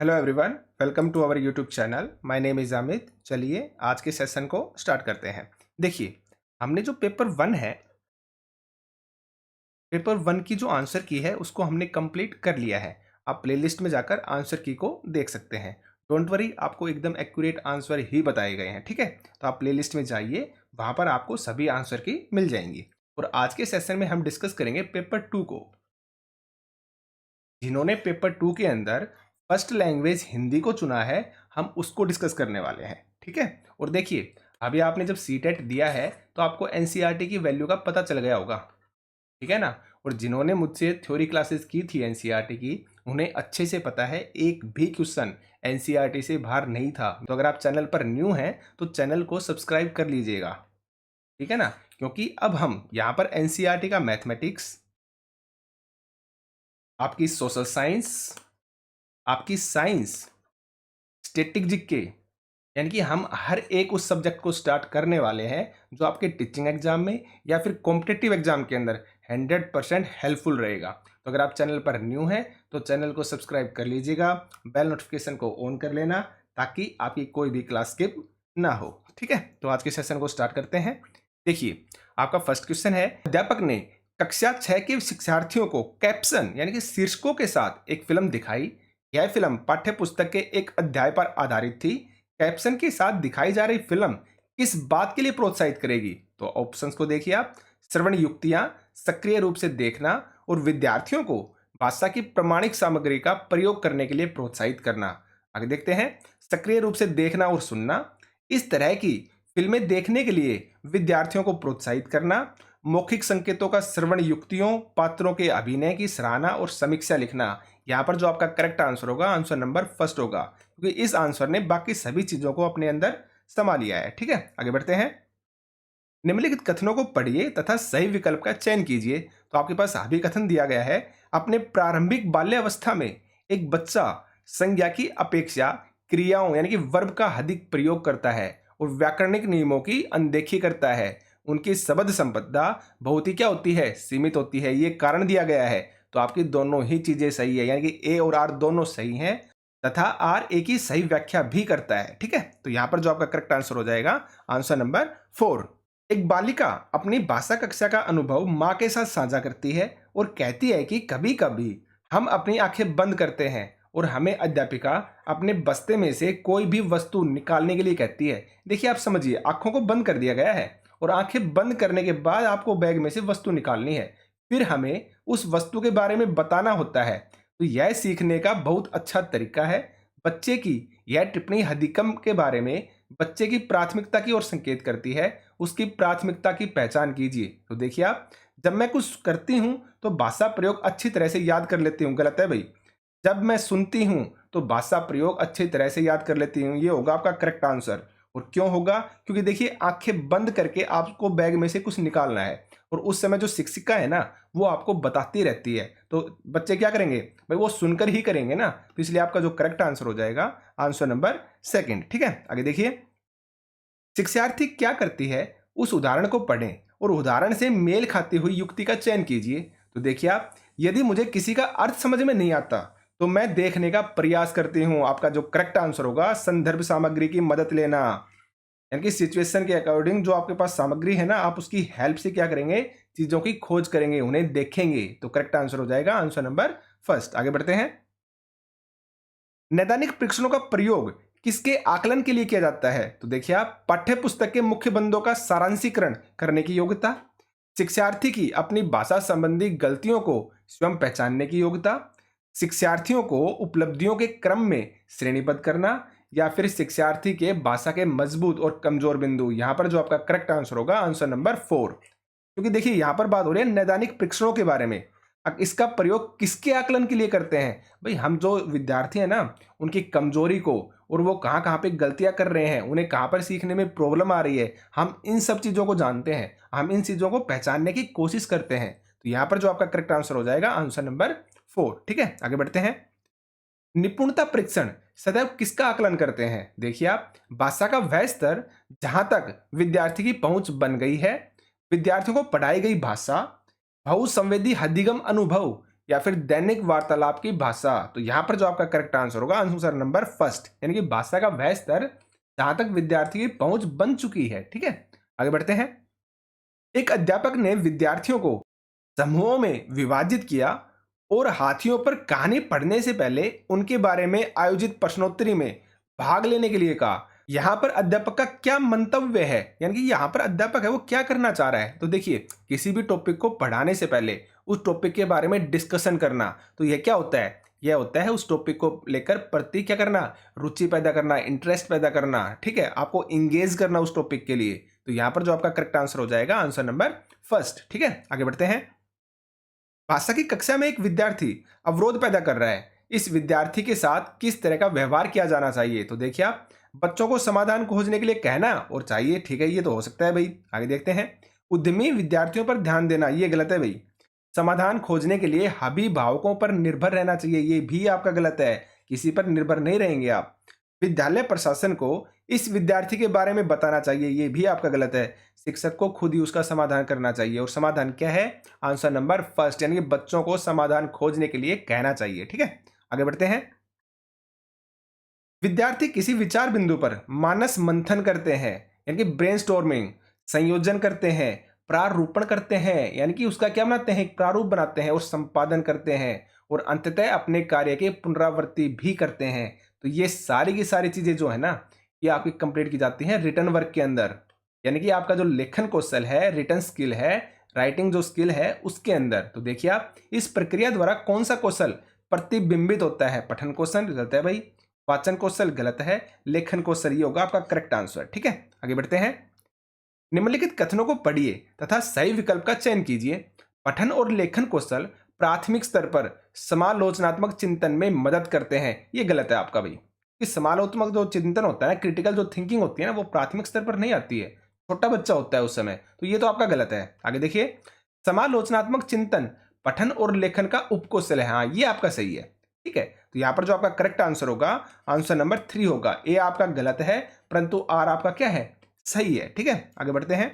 Hello everyone, welcome to our YouTube channel. My name is Amit. चलिए आज के session को स्टार्ट करते हैं। देखिए, हमने जो पेपर वन की जो आंसर की है उसको हमने कंप्लीट कर लिया है। आप प्लेलिस्ट में जाकर आंसर की को देख सकते हैं। डोंट वरी, आपको एकदम एक्यूरेट आंसर ही बताए गए हैं, ठीक है। तो आप प्लेलिस्ट में जाइए, वहाँ पर आपको सभी आंसर की मिल जाएंगी। और आज के सेशन में हम डिस्कस करेंगे पेपर टू को। जिन्होंने पेपर टू के अंदर फर्स्ट लैंग्वेज हिंदी को चुना है, हम उसको डिस्कस करने वाले हैं, ठीक है। और देखिए, अभी आपने जब सीटेट दिया है तो आपको एनसीईआरटी की वैल्यू का पता चल गया होगा, ठीक है ना। और जिन्होंने मुझसे थ्योरी क्लासेस की थी एनसीईआरटी की, उन्हें अच्छे से पता है एक भी क्वेश्चन एनसीईआरटी से बाहर नहीं था। तो अगर आप चैनल पर न्यू हैं तो चैनल को सब्सक्राइब कर लीजिएगा, ठीक है ना। क्योंकि अब हम यहाँ पर एनसीईआरटी का मैथमेटिक्स, आपकी सोशल साइंस, आपकी साइंस, स्टैटिक जीके, यानी कि हम हर एक उस सब्जेक्ट को स्टार्ट करने वाले हैं जो आपके टीचिंग एग्जाम में या फिर कॉम्पिटिटिव एग्जाम के अंदर 100% हेल्पफुल रहेगा। तो अगर आप चैनल पर न्यू हैं तो चैनल को सब्सक्राइब कर लीजिएगा, बेल नोटिफिकेशन को ऑन कर लेना ताकि आपकी कोई भी क्लास स्किप ना हो, ठीक है। तो आज के सेशन को स्टार्ट करते हैं। देखिए, आपका फर्स्ट क्वेश्चन है, अध्यापक ने कक्षा 6 के शिक्षार्थियों को कैप्शन यानी कि शीर्षकों के साथ एक फिल्म दिखाई। यह फिल्म पाठ्य पुस्तक के एक अध्याय पर आधारित थी। कैप्शन के साथ दिखाई जा रही फिल्म किस बात के लिए प्रोत्साहित करेगी? तो ऑप्शंस को देखिए आप। श्रवण युक्तियां, सक्रिय रूप से देखना और विद्यार्थियों को भाषा की प्रमाणिक सामग्री का प्रयोग करने के लिए प्रोत्साहित करना। आगे देखते हैं। सक्रिय रूप से देखना और सुनना, इस तरह की फिल्में देखने के लिए विद्यार्थियों को प्रोत्साहित करना। मौखिक संकेतों का श्रवण, युक्तियों, पात्रों के अभिनय की सराहना और समीक्षा लिखना। यहाँ पर जो आपका करेक्ट आंसर होगा, आंसर नंबर फर्स्ट होगा, क्योंकि इस आंसर ने बाकी सभी चीजों को अपने अंदर समा लिया है, ठीक है। आगे बढ़ते हैं। निम्नलिखित कथनों को पढ़िए तथा सही विकल्प का चयन कीजिए। तो आपके पास अभी कथन दिया गया है, अपने प्रारंभिक बाल्यावस्था में एक बच्चा संज्ञा की अपेक्षा क्रियाओं यानी कि वर्ब का अधिक प्रयोग करता है और व्याकरणिक नियमों की अनदेखी करता है। उनकी शब्द संपदा बहुत ही क्या होती है, सीमित होती है। ये कारण दिया गया है। तो आपकी दोनों ही चीजें सही है, यानी कि ए और आर दोनों सही हैं तथा आर ए की सही व्याख्या भी करता है, ठीक है। तो यहां पर जो आपका करेक्ट आंसर हो जाएगा, आंसर नंबर 4। एक बालिका अपनी भाषा कक्षा का अनुभव माँ के साथ साझा करती है और कहती है कि कभी कभी हम अपनी आंखें बंद करते हैं और हमें अध्यापिका अपने बस्ते में से कोई भी वस्तु निकालने के लिए कहती है। देखिए, आप समझिए, आंखों को बंद कर दिया गया है और आंखें बंद करने के बाद आपको बैग में से वस्तु निकालनी है, फिर हमें उस वस्तु के बारे में बताना होता है। तो यह सीखने का बहुत अच्छा तरीका है। बच्चे की यह टिप्पणी हदिकम के बारे में बच्चे की प्राथमिकता की ओर संकेत करती है। उसकी प्राथमिकता की पहचान कीजिए। तो देखिए आप, जब मैं कुछ करती हूं तो भाषा प्रयोग अच्छी तरह से याद कर लेती हूं, गलत है भाई। जब मैं सुनती हूं तो भाषा प्रयोग अच्छी तरह से याद कर लेती हूं, ये होगा आपका करेक्ट आंसर। और क्यों होगा? क्योंकि देखिए, आंखें बंद करके आपको बैग में से कुछ निकालना है और उस समय जो शिक्षिका है ना, वो आपको बताती रहती है। तो बच्चे क्या करेंगे भाई, वो सुनकर ही करेंगे ना। तो इसलिए आपका जो करेक्ट आंसर हो जाएगा, आंसर नंबर सेकंड, ठीक है। आगे देखिए, शिक्षार्थी क्या करती है, उस उदाहरण को पढ़ें और उदाहरण से मेल खाती हुई युक्ति का चयन कीजिए। तो देखिए आप, यदि मुझे किसी का अर्थ समझ में नहीं आता तो मैं देखने का प्रयास करती हूं। आपका जो करेक्ट आंसर होगा, संदर्भ सामग्री की मदद लेना, यानी कि सिचुएशन के अकॉर्डिंग जो आपके पास सामग्री है ना, आप उसकी हेल्प से क्या करेंगे, चीजों की खोज करेंगे, उन्हें देखेंगे। तो करेक्ट आंसर हो जाएगा आंसर नंबर फर्स्ट। आगे बढ़ते हैं। नैदानिक परीक्षणों का प्रयोग किसके आकलन के लिए किया जाता है? तो देखिए आप, पाठ्य पुस्तक के मुख्य बंदों का सारांशीकरण करने की योग्यता, शिक्षार्थी की अपनी भाषा संबंधी गलतियों को स्वयं पहचानने की योग्यता, शिक्षार्थियों को उपलब्धियों के क्रम में श्रेणीबद्ध करना, या फिर शिक्षार्थी के भाषा के मजबूत और कमजोर बिंदु। यहां पर जो आपका करेक्ट आंसर होगा, आंसर नंबर 4। क्योंकि देखिए, यहां पर बात हो रही है नैदानिक परीक्षणों के बारे में। अब इसका प्रयोग किसके आकलन के लिए करते हैं? भाई, हम जो विद्यार्थी हैं ना, उनकी कमजोरी को और वो कहाँ कहाँ पे गलतियां कर रहे हैं, उन्हें कहाँ पर सीखने में प्रॉब्लम आ रही है, हम इन सब चीजों को जानते हैं, हम इन चीजों को पहचानने की कोशिश करते हैं। तो यहाँ पर जो आपका करेक्ट आंसर हो जाएगा, आंसर नंबर 4, ठीक है। आगे बढ़ते हैं। निपुणता परीक्षण सदैव किसका आकलन करते हैं? देखिए आप, भाषा का वह स्तर जहां तक विद्यार्थी की पहुंच बन गई है, विद्यार्थियों को पढ़ाई गई भाषा, बहुसंवेदी हदिगम अनुभव, या फिर दैनिक वार्तालाप की भाषा। तो यहां पर जो आपका करेक्ट आंसर होगा आंसर नंबर फर्स्ट, यानी कि भाषा का वह स्तर जहां तक विद्यार्थी की पहुंच बन चुकी है। ठीक है, आगे बढ़ते हैं। एक अध्यापक ने विद्यार्थियों को समूहों में विभाजित किया और हाथियों पर कहानी पढ़ने से पहले उनके बारे में आयोजित प्रश्नोत्तरी में भाग लेने के लिए कहा। यहाँ पर अध्यापक का क्या मंतव्य है, यानी कि यहाँ पर अध्यापक है वो क्या करना चाह रहा है। तो देखिए, किसी भी टॉपिक को पढ़ाने से पहले उस टॉपिक के बारे में डिस्कशन करना, तो यह क्या होता है, यह होता है उस टॉपिक को लेकर प्रति क्या करना, रुचि पैदा करना, इंटरेस्ट पैदा करना। ठीक है, आपको इंगेज करना उस टॉपिक के लिए। तो यहाँ पर जो आपका करेक्ट आंसर हो जाएगा आंसर नंबर फर्स्ट। ठीक है, आगे बढ़ते हैं। भाषा की कक्षा में एक विद्यार्थी अवरोध पैदा कर रहा है, इस विद्यार्थी के साथ किस तरह का व्यवहार किया जाना चाहिए। तो देखिए, आप बच्चों को समाधान खोजने के लिए कहना और चाहिए, ठीक है, ये तो हो सकता है भाई। आगे देखते हैं। उद्यमी विद्यार्थियों पर ध्यान देना, ये गलत है भाई। समाधान खोजने के लिए अभिभावकों पर निर्भर रहना चाहिए, ये भी आपका गलत है। किसी पर निर्भर नहीं रहेंगे आप। विद्यालय प्रशासन को इस विद्यार्थी के बारे में बताना चाहिए, ये भी आपका गलत है। शिक्षक को खुद ही उसका समाधान करना चाहिए, और समाधान क्या है, आंसर नंबर फर्स्ट, यानी कि बच्चों को समाधान खोजने के लिए कहना चाहिए। ठीक है, आगे बढ़ते हैं। विद्यार्थी किसी विचार बिंदु पर मानस मंथन करते हैं, यानी कि ब्रेनस्टॉर्मिंग, संयोजन करते हैं, प्रारूपण करते हैं, यानी कि उसका क्या बनाते हैं, प्रारूप बनाते हैं और संपादन करते हैं, और अंततः अपने कार्य के पुनरावृत्ति भी करते हैं। तो ये सारी की सारी चीजें जो है ना, ये आपकी कंप्लीट की जाती हैं रिटन वर्क के अंदर, यानी कि आपका जो लेखन कौशल है, रिटन स्किल है, राइटिंग जो स्किल है उसके अंदर। तो देखिए, आप इस प्रक्रिया द्वारा कौन सा कौशल प्रतिबिंबित होता है। पठन कौशल गलत है भाई, वाचन कौशल गलत है, लेखन कौशल ये होगा आपका करेक्ट आंसर। ठीक है, आगे बढ़ते हैं। निम्नलिखित कथनों को पढ़िए तथा सही विकल्प का चयन कीजिए। पठन और लेखन कौशल प्राथमिक स्तर पर समालोचनात्मक चिंतन में मदद करते हैं, ये गलत है आपका भाई। इस समालोचनात्मक जो चिंतन होता है ना, क्रिटिकल जो थिंकिंग होती है ना, वो प्राथमिक स्तर पर नहीं आती है, छोटा बच्चा होता है उस समय। तो ये तो आपका गलत है। आगे देखिए, समालोचनात्मक चिंतन पठन और लेखन का उपकौशल है, हाँ ये आपका सही है। ठीक है, तो यहां पर जो आपका करेक्ट आंसर होगा आंसर नंबर 3 होगा। ए आपका गलत है, परंतु आर आपका क्या है, सही है। ठीक है, आगे बढ़ते हैं।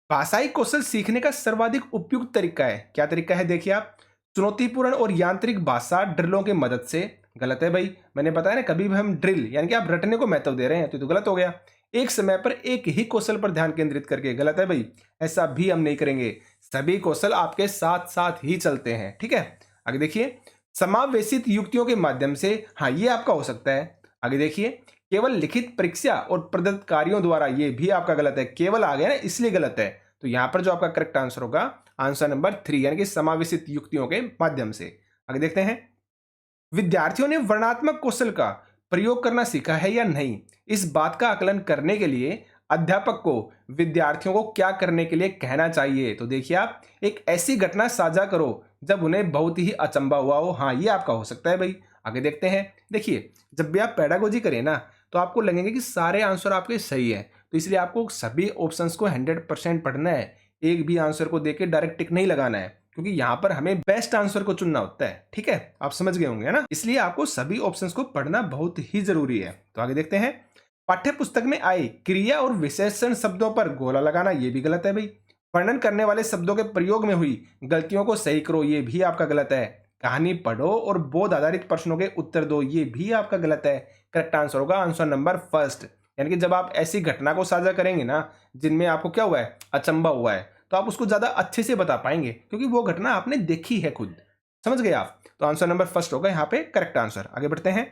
भाषाई कौशल सीखने का सर्वाधिक उपयुक्त तरीका है, क्या तरीका है, देखिए आप, चुनौतीपूर्ण और यांत्रिक भाषा ड्रिलों की मदद से। गलत है भाई, मैंने बताया ना, कभी भी हम ड्रिल यानी कि आप रटने को महत्व दे रहे हैं, तो गलत हो गया। एक समय पर एक ही कौशल पर ध्यान केंद्रित करके, गलत है भाई, ऐसा भी हम नहीं करेंगे। सभी कौशल आपके साथ साथ ही चलते हैं। ठीक है, आगे देखिए। समावेशित युक्तियों के माध्यम से, हाँ ये आपका हो सकता है। आगे देखिए, केवल लिखित परीक्षा और प्रदत्त कार्यों द्वारा, ये भी आपका गलत है, केवल आ गया ना इसलिए गलत है। तो यहां पर जो आपका करेक्ट आंसर होगा आंसर नंबर 3, यानी कि समावेशित युक्तियों के माध्यम से। आगे देखते हैं। विद्यार्थियों ने वर्णनात्मक कौशल का प्रयोग करना सीखा है या नहीं, इस बात का आकलन करने के लिए अध्यापक को विद्यार्थियों को क्या करने के लिए कहना चाहिए। तो देखिए, आप एक ऐसी घटना साझा करो जब उन्हें बहुत ही अचंभा हुआ हो, हाँ ये आपका हो सकता है भाई। आगे देखते हैं। देखिए, जब भी आप पेडागोजी करें ना, तो आपको लगेंगे कि सारे आंसर आपके सही है, तो इसलिए आपको सभी ऑप्शंस को 100% पढ़ना है। एक भी आंसर को देके डायरेक्ट टिक नहीं लगाना है, क्योंकि यहाँ पर हमें बेस्ट आंसर को चुनना होता है। ठीक है, आप समझ गए होंगे ना, इसलिए आपको सभी ऑप्शंस को पढ़ना बहुत ही जरूरी है। तो आगे देखते हैं। पाठ्य पुस्तक में आए क्रिया और विशेषण शब्दों पर गोला लगाना, ये भी गलत है भाई। वर्णन करने वाले शब्दों के प्रयोग में हुई गलतियों को सही करो, ये भी आपका गलत है। कहानी पढ़ो और बोध आधारित प्रश्नों के उत्तर दो, ये भी आपका गलत है। करेक्ट आंसर होगा आंसर नंबर फर्स्ट, यानी कि जब आप ऐसी घटना को साझा करेंगे ना जिनमें आपको क्या हुआ है, अचंभा हुआ है, तो आप उसको ज्यादा अच्छे से बता पाएंगे, क्योंकि वो घटना आपने देखी है खुद। समझ गए आप, तो आंसर नंबर फर्स्ट होगा यहाँ पे करेक्ट आंसर। आगे बढ़ते हैं।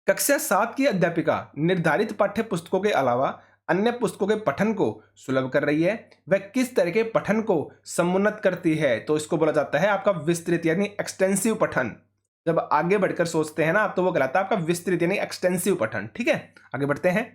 कक्षा 7 की अध्यापिका निर्धारित पाठ्य पुस्तकों के अलावा अन्य पुस्तकों के पठन को सुलभ कर रही है, वह किस तरह के पठन को समुन्नत करती है। तो इसको बोला जाता है आपका विस्तृत यानी एक्सटेंसिव पठन। जब आगे बढ़कर सोचते हैं ना आप, तो वो कहलाता है आपका विस्तृत यानी एक्सटेंसिव पठन। ठीक है, आगे बढ़ते हैं।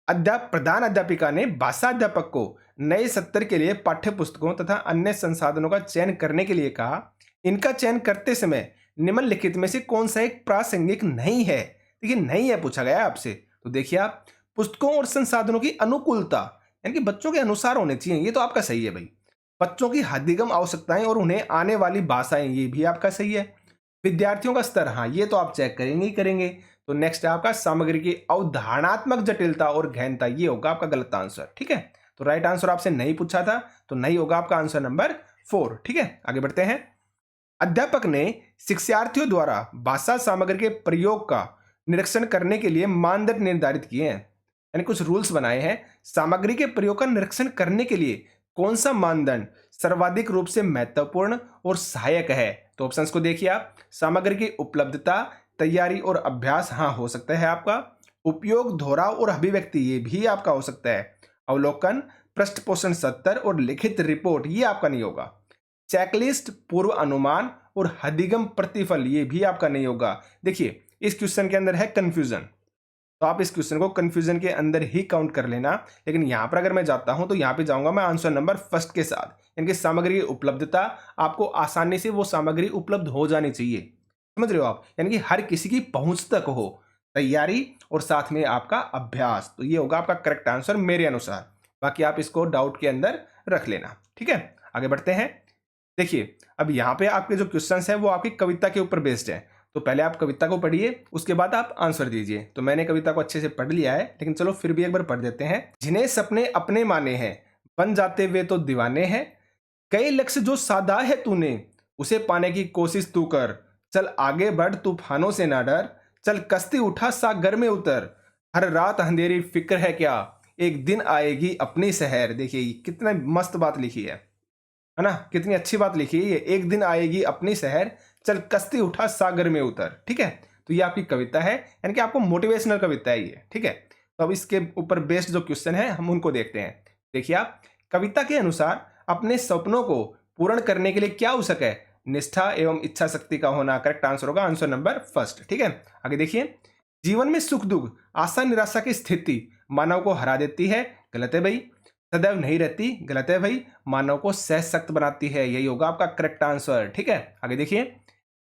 प्रधान अध्यापिका ने भाषा अध्यापक को नए सत्र के लिए पाठ्य पुस्तकों तथा अन्य संसाधनों का चयन करने के लिए कहा। इनका चयन करते समय निम्नलिखित में से कौन सा एक प्रासंगिक नहीं है। देखिए, नहीं है पूछा गया आपसे, तो देखिए आप, पुस्तकों और संसाधनों की अनुकूलता, यानी कि बच्चों के अनुसार होने चाहिए, ये तो आपका सही है भाई। बच्चों की हद्दिगम आवश्यकताएं और उन्हें आने वाली भाषाएं, ये भी आपका सही है। विद्यार्थियों का स्तर, हाँ ये तो आप चेक करेंगे ही करेंगे। तो नेक्स्ट है आपका सामग्री की अवधारणात्मक जटिलता और गहनता, ये होगा आपका गलत आंसर। ठीक है, तो राइट आंसर आपसे नहीं पूछा था, तो नहीं होगा आपका आंसर नंबर 4। ठीक है, आगे बढ़ते हैं। अध्यापक ने शिक्षार्थियों द्वारा भाषा सामग्री के प्रयोग का निरीक्षण करने के लिए मानदंड निर्धारित किए हैं, यानी कुछ रूल्स बनाए हैं। सामग्री के प्रयोग का निरीक्षण करने के लिए कौन सा मानदंड सर्वाधिक रूप से महत्वपूर्ण और सहायक है? तो ऑप्शंस को देखिए आप। सामग्री की उपलब्धता, तैयारी और अभ्यास, हाँ हो सकता है आपका। उपयोग, दोहराव और अभिव्यक्ति, ये भी आपका हो सकता है। अवलोकन, पृष्ठ पोषण 70 और लिखित रिपोर्ट, ये आपका नहीं होगा। चेकलिस्ट, पूर्व अनुमान और अधिगम प्रतिफल, ये भी आपका नहीं होगा। देखिए इस क्वेश्चन के अंदर है कंफ्यूजन, तो आप इस क्वेश्चन को कंफ्यूजन के अंदर ही काउंट कर लेना। लेकिन यहां पर अगर मैं जाता हूं तो यहां पे जाऊंगा मैं आंसर नंबर फर्स्ट के साथ, यानी कि सामग्री की उपलब्धता, आपको आसानी से वो सामग्री उपलब्ध हो जानी चाहिए, समझ रहे हो आप, यानी कि हर किसी की पहुंच तक हो। तैयारी और साथ में आपका अभ्यास, तो ये होगा आपका करेक्ट आंसर मेरे अनुसार। बाकी आप इसको डाउट के अंदर रख लेना। ठीक है, आगे बढ़ते हैं। देखिए अब यहाँ पे आपके जो क्वेश्चन है वो आपकी कविता के ऊपर बेस्ड है, तो पहले आप कविता को पढ़िए, उसके बाद आप आंसर दीजिए। तो मैंने कविता को अच्छे से पढ़ लिया है, लेकिन चलो फिर भी एक बार पढ़ देते हैं। जिन्हें सपने अपने माने हैं, बन जाते वे तो दीवाने हैं। कई लक्ष्य जो साधा है तूने, उसे पाने की कोशिश तू कर। चल आगे बढ़, तूफानों से ना डर। चल कश्ती उठा, सागर में उतर। हर रात अंधेरी फिक्र है क्या, एक दिन आएगी अपनी शहर। देखिए कितना मस्त बात लिखी है ना, कितनी अच्छी बात लिखी है ये। एक दिन आएगी अपनी शहर, चल कश्ती उठा, सागर में उतर। ठीक है, तो ये आपकी कविता है, यानी कि आपको मोटिवेशनल कविता है ये। ठीक है, तो अब इसके ऊपर बेस्ड जो क्वेश्चन है हम उनको देखते हैं। देखिए आप, कविता के अनुसार अपने सपनों को पूर्ण करने के लिए क्या आवश्यक है? निष्ठा एवं इच्छा शक्ति का होना। करेक्ट आंसर होगा आंसर नंबर फर्स्ट। ठीक है, आगे देखिए। जीवन में सुख दुख, आशा निराशा की स्थिति मानव को हरा देती है। गलत है भाई। सदैव नहीं रहती। गलत है भाई। मानव को सशक्त बनाती है। यही होगा आपका करेक्ट आंसर। ठीक है, आगे देखिए।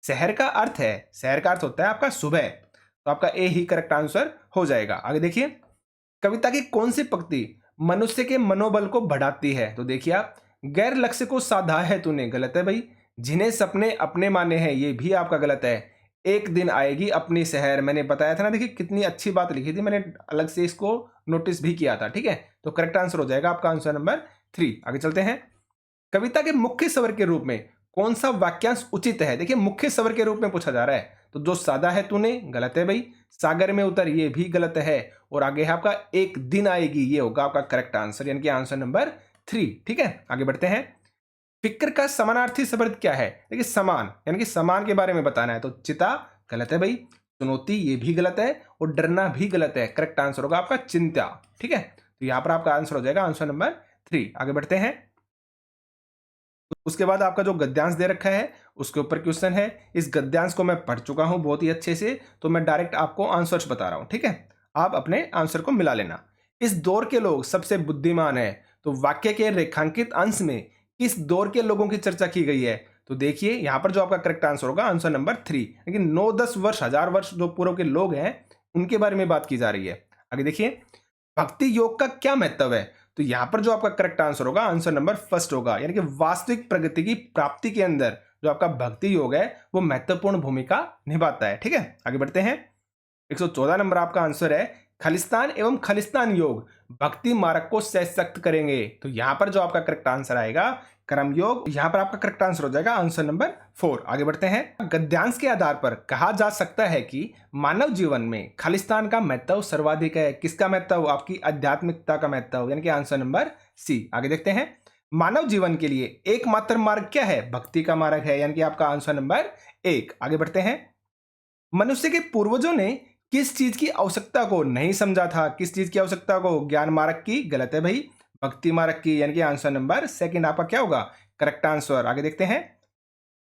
शहर का अर्थ है, शहर का अर्थ होता है आपका सुबह, तो आपका ए ही करेक्ट आंसर हो जाएगा। आगे देखिए। कविता की कौन सी पंक्ति मनुष्य के मनोबल को बढ़ाती है? तो देखिए आप, गैर लक्ष्य को साधा है तूने। गलत है भाई। जिन्हें सपने अपने माने हैं, ये भी आपका गलत है। एक दिन आएगी अपनी शहर, मैंने बताया था ना, देखिए कितनी अच्छी बात लिखी थी, मैंने अलग से इसको नोटिस भी किया था। ठीक है, तो करेक्ट आंसर हो जाएगा आपका आंसर नंबर 3। आगे चलते हैं। कविता के मुख्य स्वर के रूप में कौन सा वाक्यांश उचित है? देखिए मुख्य स्वर के रूप में पूछा जा रहा है, तो जो सादा है तूने, गलत है भाई। सागर में उतर, ये भी गलत है। और आगे है आपका एक दिन आएगी, ये होगा आपका करेक्ट आंसर, यानी कि आंसर नंबर 3। ठीक है, आगे बढ़ते हैं। फिक्र का समानार्थी शब्द क्या है? देखिए समान, यानी कि समान के बारे में बताना है, तो चिता, गलत है भाई। चुनौती, ये भी गलत है। और डरना भी गलत है। करेक्ट आंसर होगा आपका चिंता। ठीक है, तो यहां पर आपका आंसर हो जाएगा आंसर नंबर 3। आगे बढ़ते हैं। उसके बाद आपका जो गद्यांश दे रखा है उसके ऊपर क्वेश्चन है। इस गद्यांश को मैं पढ़ चुका हूं बहुत ही अच्छे से, तो मैं डायरेक्ट आपको आंसर्स बता रहा हूं। ठीक है, आप अपने आंसर को मिला लेना। इस दौर के लोग सबसे बुद्धिमान है, तो वाक्य के रेखांकित अंश में किस दौर के लोगों की चर्चा की गई है? तो देखिए यहां पर जो आपका करेक्ट आंसर होगा आंसर नंबर 3, लेकिन 9-10 वर्ष, 1000 वर्ष जो पूर्व के लोग हैं उनके बारे में बात की जा रही है। आगे देखिए। भक्ति योग का क्या महत्व है? तो यहां पर जो आपका करेक्ट आंसर होगा आंसर नंबर फर्स्ट होगा, यानी कि वास्तविक प्रगति की प्राप्ति के अंदर जो आपका भक्ति योग है वो महत्वपूर्ण भूमिका निभाता है। ठीक है, आगे बढ़ते हैं। 114 नंबर आपका आंसर है, खालिस्तान एवं खालिस्तान योग भक्ति मार्ग को सशक्त करेंगे। तो यहां पर जो आपका करेक्ट आंसर आएगा कर्म योग, यहां पर आपका करेक्ट आंसर हो जाएगा आंसर नंबर 4। आगे बढ़ते हैं। गद्यांश के आधार पर कहा जा सकता है कि मानव जीवन में खालिस्तान का महत्व सर्वाधिक है। किसका महत्व? आपकी आध्यात्मिकता का महत्व, यानी कि आंसर नंबर सी। आगे देखते हैं। मानव जीवन के लिए एकमात्र मार्ग क्या है? भक्ति का मार्ग है, यानी कि आपका आंसर नंबर 1। आगे बढ़ते हैं। मनुष्य के पूर्वजों ने किस चीज की आवश्यकता को नहीं समझा था? किस चीज की आवश्यकता को? ज्ञान मार्ग की, गलत है भाई। भक्ति मार्ग की, यानी कि आंसर नंबर 2 आपका क्या होगा? Correct answer. आगे देखते हैं।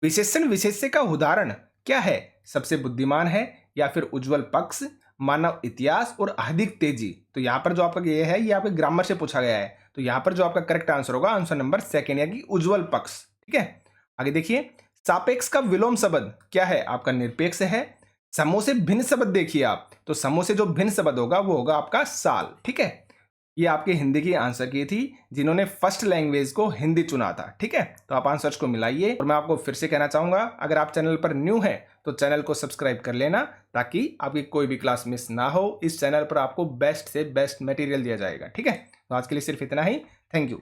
विशेषण विशेष्य का उदाहरण क्या है? सबसे बुद्धिमान है, या फिर उज्जवल पक्ष, मानव इतिहास और अधिक तेजी। तो यहां पर जो आपका ये है ये आपके ग्रामर से पूछा गया है, तो यहां पर जो आपका करेक्ट आंसर होगा आंसर नंबर 2, यानी कि उज्जवल पक्ष। ठीक है, आगे देखिए। सापेक्ष का विलोम शब्द क्या है? आपका निरपेक्ष है। समूह से भिन्न शब्द देखिए आप, तो समूह से जो भिन्न शब्द होगा वो होगा आपका साल। ठीक है, ये आपके हिंदी की आंसर की थी जिन्होंने फर्स्ट लैंग्वेज को हिंदी चुना था। ठीक है, तो आप आंसर्स को मिलाइए। और मैं आपको फिर से कहना चाहूंगा, अगर आप चैनल पर न्यू हैं तो चैनल को सब्सक्राइब कर लेना, ताकि आपकी कोई भी क्लास मिस ना हो। इस चैनल पर आपको बेस्ट से बेस्ट मटेरियल दिया जाएगा। ठीक है, तो आज के लिए सिर्फ इतना ही। Thank you.